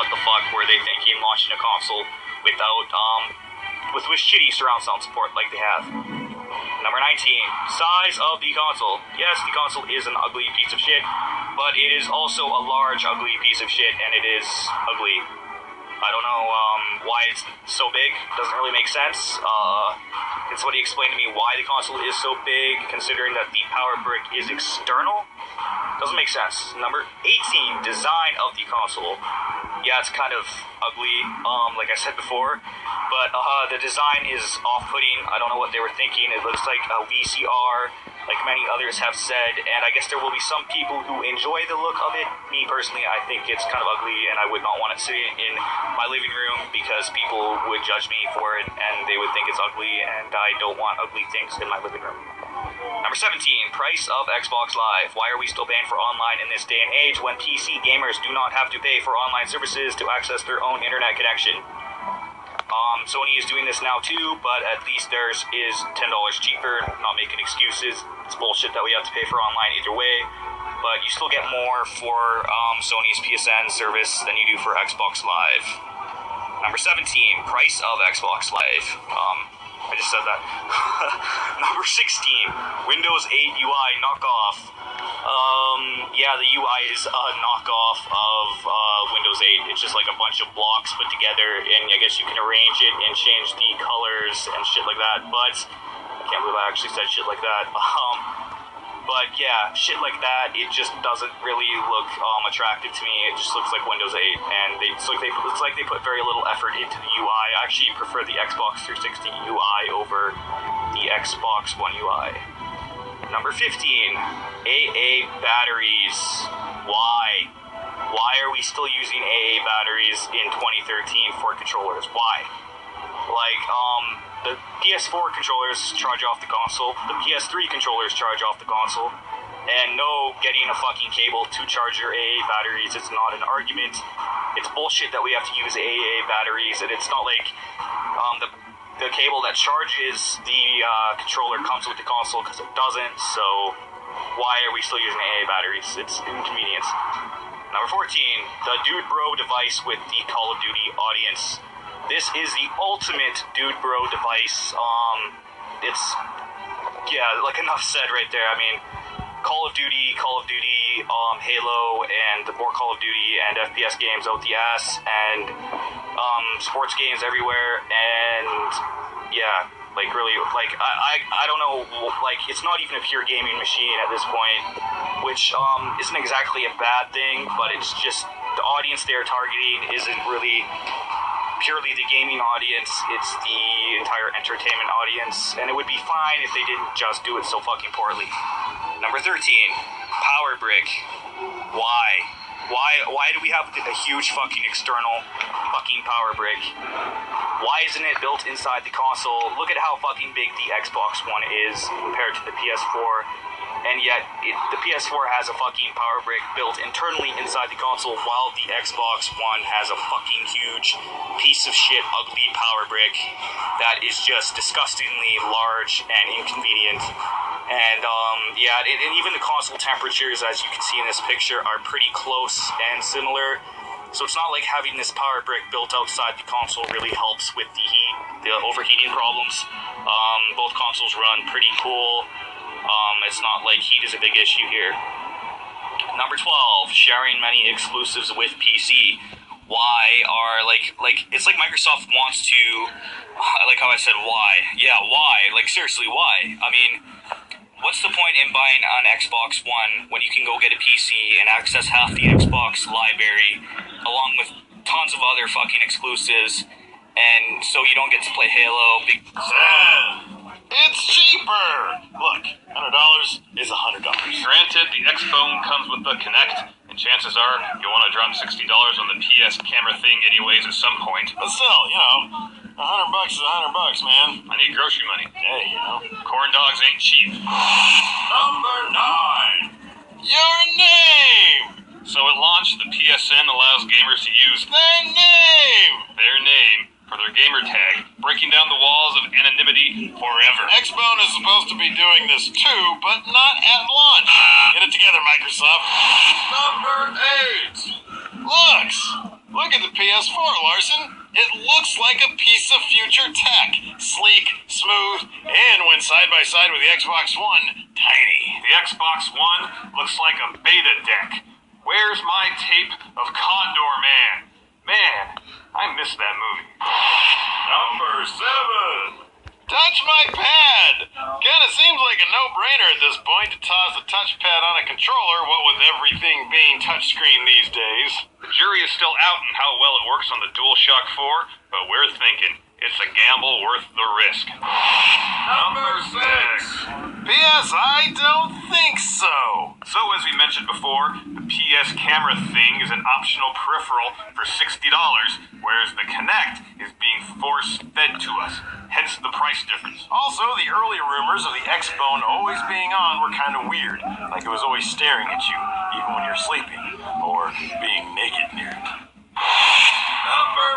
what the fuck were they thinking launching a console without, with shitty surround sound support like they have. Number 19, size of the console. Yes, the console is an ugly piece of shit, but it is also a large, ugly piece of shit, and it is ugly. I don't know why it's so big. Doesn't really make sense. Can somebody explain to me why the console is so big, considering that the power brick is external? Doesn't make sense. Number 18, design of the console. Yeah, it's kind of ugly, like I said before, but the design is off-putting. I don't know what they were thinking. It looks like a VCR, like many others have said, and I guess there will be some people who enjoy the look of it. Me, personally, I think it's kind of ugly, and I would not want it sitting in my living room because people would judge me for it, and they would think it's ugly, and I don't want ugly things in my living room. Number 17, price of Xbox Live. Why are we still banned for online in this day and age when PC gamers do not have to pay for online services to access their own internet connection? Sony is doing this now too, but at least theirs is $10 cheaper. Not making excuses. It's bullshit that we have to pay for online either way, but you still get more for Sony's PSN service than you do for Xbox Live. Number 17, price of Xbox Live. I just said that. Number 16, Windows 8 UI knockoff. Yeah, the UI is a knockoff of Windows 8. It's just like a bunch of blocks put together, and I guess you can arrange it and change the colors and shit like that, but I can't believe I actually said shit like that. But yeah, shit like that, it just doesn't really look attractive to me. It just looks like Windows 8, and it's like they put very little effort into the UI. I actually prefer the Xbox 360 UI over the Xbox One UI. Number 15, AA batteries. Why? Why are we still using AA batteries in 2013 for controllers? Why? Like, the PS4 controllers charge off the console, the PS3 controllers charge off the console, and no, getting a fucking cable to charge your AA batteries is not an argument. It's bullshit that we have to use AA batteries, and it's not like the cable that charges the controller comes with the console, because it doesn't, so why are we still using AA batteries? It's inconvenience. Number 14, the Dude Bro device with the Call of Duty audience. This is the ultimate Dude Bro device. It's, yeah, like enough said right there. I mean, Call of Duty, Halo, and more Call of Duty and FPS games out the ass, and sports games everywhere, and yeah, like really, like I don't know, like it's not even a pure gaming machine at this point, which isn't exactly a bad thing, but it's just the audience they're targeting isn't really purely the gaming audience, it's the entire entertainment audience, and it would be fine if they didn't just do it so fucking poorly. Number 13, power brick. Why do we have a huge fucking external fucking power brick? Why isn't it built inside the console? Look at how fucking big the Xbox One is compared to the PS4. And yet, the PS4 has a fucking power brick built internally inside the console, while the Xbox One has a fucking huge piece of shit, ugly power brick that is just disgustingly large and inconvenient. And, yeah, and even the console temperatures, as you can see in this picture, are pretty close and similar. So it's not like having this power brick built outside the console really helps with the heat, the overheating problems. Both consoles run pretty cool. It's not like heat is a big issue here. Number 12, sharing many exclusives with PC. Why are, like, it's like Microsoft wants to, I like how I said why. Yeah, why? Like, seriously, why? I mean, what's the point in buying an Xbox One when you can go get a PC and access half the Xbox library, along with tons of other fucking exclusives, and so you don't get to play Halo? It's cheaper! Look, $100 is $100. Granted, the Xphone comes with the Kinect, and chances are you'll want to drop $60 on the PS camera thing anyways at some point. But still, you know, $100 is $100, man. I need grocery money. Hey, you know, corn dogs ain't cheap. Number 9! Your name! So at launch, the PSN allows gamers to use their name for their gamer tag, breaking down the walls of anonymity forever. Xbone is supposed to be doing this too, but not at launch. Get it together, Microsoft. Number 8. Looks. Look at the PS4, Larson. It looks like a piece of future tech. Sleek, smooth, and when side by side with the Xbox One, tiny. The Xbox One looks like a beta deck. Where's my tape of Condor Man? Man, I missed that movie. Number 7. Touch my pad! Kinda seems like a no-brainer at this point to toss a touchpad on a controller, what with everything being touchscreen these days. The jury is still out on how well it works on the DualShock 4, but we're thinking it's a gamble worth the risk. Number 6. PS, I don't think so. So, as we mentioned before, the PS camera thing is an optional peripheral for $60, whereas the Kinect is being force-fed to us, hence the price difference. Also, the early rumors of the X-Bone always being on were kind of weird, like it was always staring at you, even when you're sleeping, or being naked near it. Number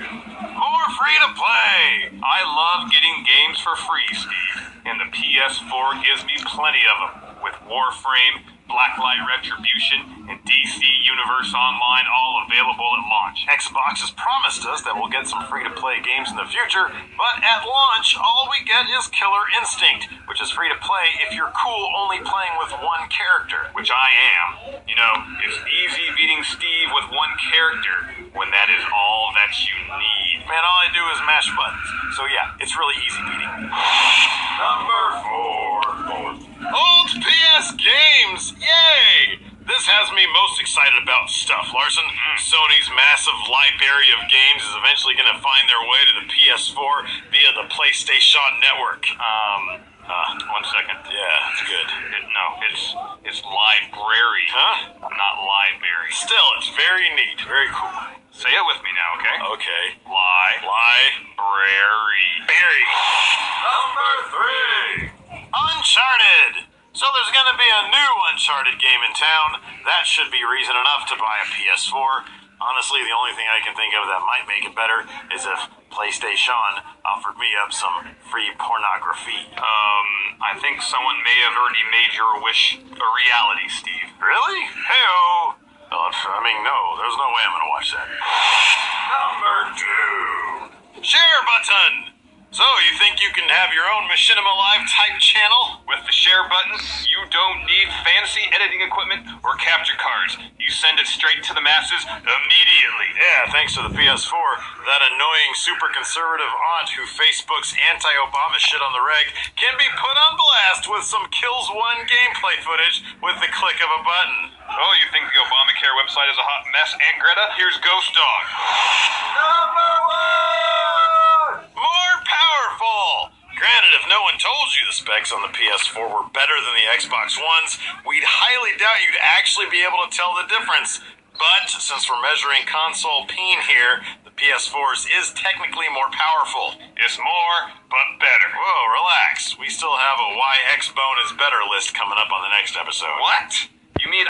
5. More free-to-play. I love getting games for free, Steve, and the PS4 gives me plenty of them, with Warframe, Blacklight Retribution, and DC Universe Online all available at launch. Xbox has promised us that we'll get some free-to-play games in the future, but at launch, all we get is Killer Instinct, which is free-to-play if you're cool only playing with one character, which I am. You know, it's easy beating Steve with one character when that is all that you need. Man, all I do is mash buttons, so yeah, it's really easy beating me. Number 4. Old PS games! Yay! This has me most excited about stuff, Larson. Sony's massive library of games is eventually going to find their way to the PS4 via the PlayStation Network. 1 second. Yeah, it's good. It's library. Huh? Not library. Still, it's very neat. Very cool. Say it with me now, okay? Okay. Library. Berry. Number 3. Uncharted. So there's going to be a new Uncharted game in town. That should be reason enough to buy a PS4. Honestly, the only thing I can think of that might make it better is if PlayStation offered me up some free pornography. I think someone may have already made your wish a reality, Steve. Really? Hey-oh. Well, I mean, no, there's no way I'm going to watch that. Number 2. Share button. So, you think you can have your own Machinima Live type channel? With the share button, you don't need fancy editing equipment or capture cards. You send it straight to the masses immediately. Yeah, thanks to the PS4. That annoying super conservative aunt who Facebook's anti-Obama shit on the reg can be put on blast with some Kills 1 gameplay footage with the click of a button. Oh, you think the Obamacare website is a hot mess, Aunt Greta? Here's Ghost Dog. Number 1! More powerful! Granted, if no one told you the specs on the PS4 were better than the Xbox One's, we'd highly doubt you'd actually be able to tell the difference. But, since we're measuring console peen here, the PS4's is technically more powerful. It's more, but better. Whoa, relax. We still have a why X-Bone is better list coming up on the next episode. What? You mean